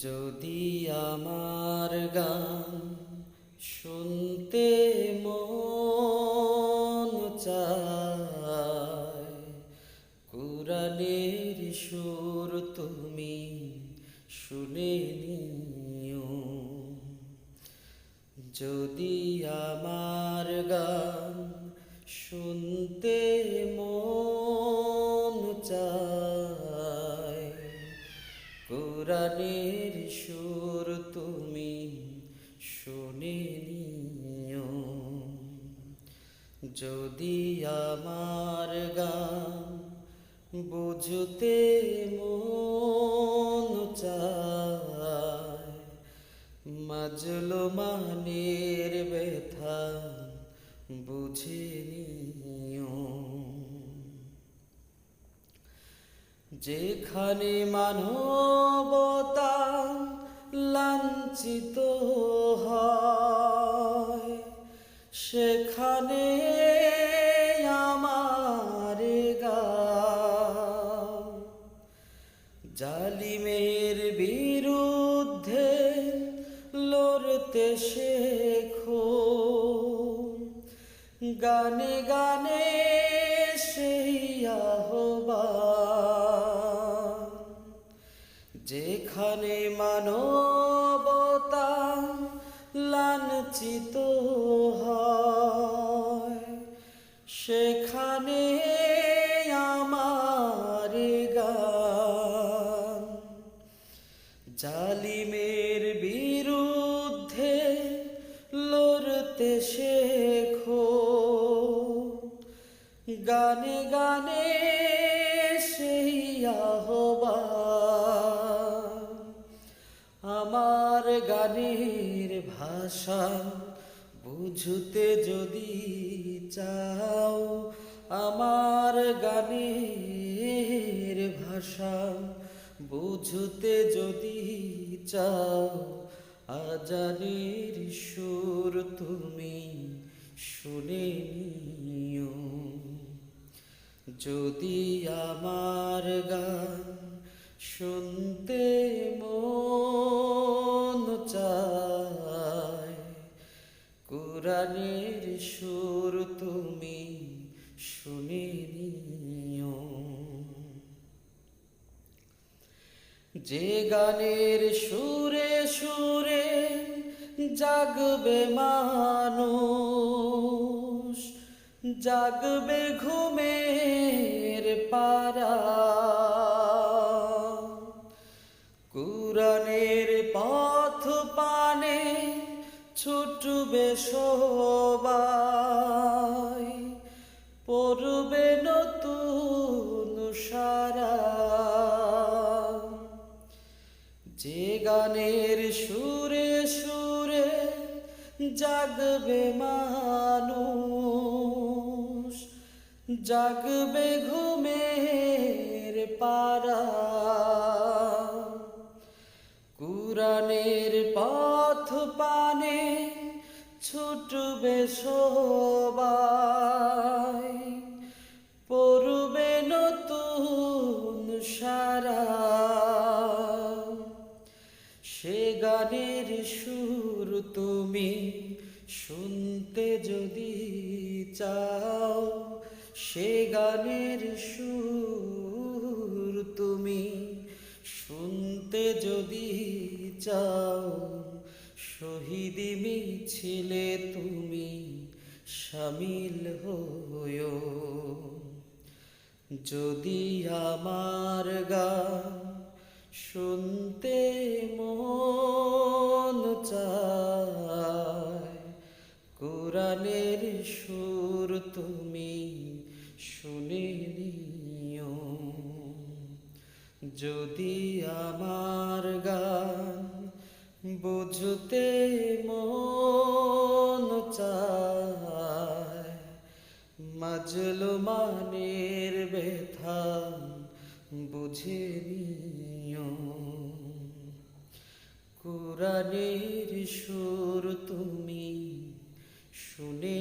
যদি আমার গান শুনতে মন চায়, কুরানের সুর তুমি শুনে নিও। যদি আমার গান শুনতে মন চায়, কুরানের সুর তুমি শুনে নিও। যদি আমার গান বুঝতে মন চায়, মাজলুমানের ব্যথা বুঝে নিও। যেখানে মানবতা লাঞ্ছিত হয়, সেখানে আমার গান জালিমের বিরুদ্ধে লড়তে শেখো। গানে গানে সেই আহ্বান, যেখানে মানবতা লাঞ্ছিত হয়, সেখানে আমার গান জালিমের বিরুদ্ধে লড়তে শেখো। গানে গানে সেই আহ্বান, আমার গানের ভাষা বুঝতে যদি চাও, আমার গানের ভাষা বুঝতে যদি চাও, আজানের সুর তুমি শুনে নিও। যদি আমার গান শুনতে মন চায়, কুরানের সুর তুমি শুনে নিও। যে গানের সুরে সুরে জাগবে মানুষ, জাগবে ঘুমের পারা, কুরানের পথ পানে ছুটবে সবাই, পড়বে নতুন সারা। যে গানের সুরে সুরে জাগবে মানুষ, জাগবে ঘুমের পারা, কুরানের পথ পানে ছুটবে সবাই, পড়বে নতুন সারা। সে গানের সুর তুমি শুনতে যদি চাও, সে গানের সুর তুমি শুনতে যদি চাও, শহীদি মিছিলে তুমি শামিল হয়ো। যদি আমার গান শুনতে মন চায়, কুরানের সুর তুমি শুনে নিও। যদি আমার গান বুঝতে মন চায়, মাজলুমানের ব্যথা বুঝে নিও। কুরানের সুর তুমি শুনে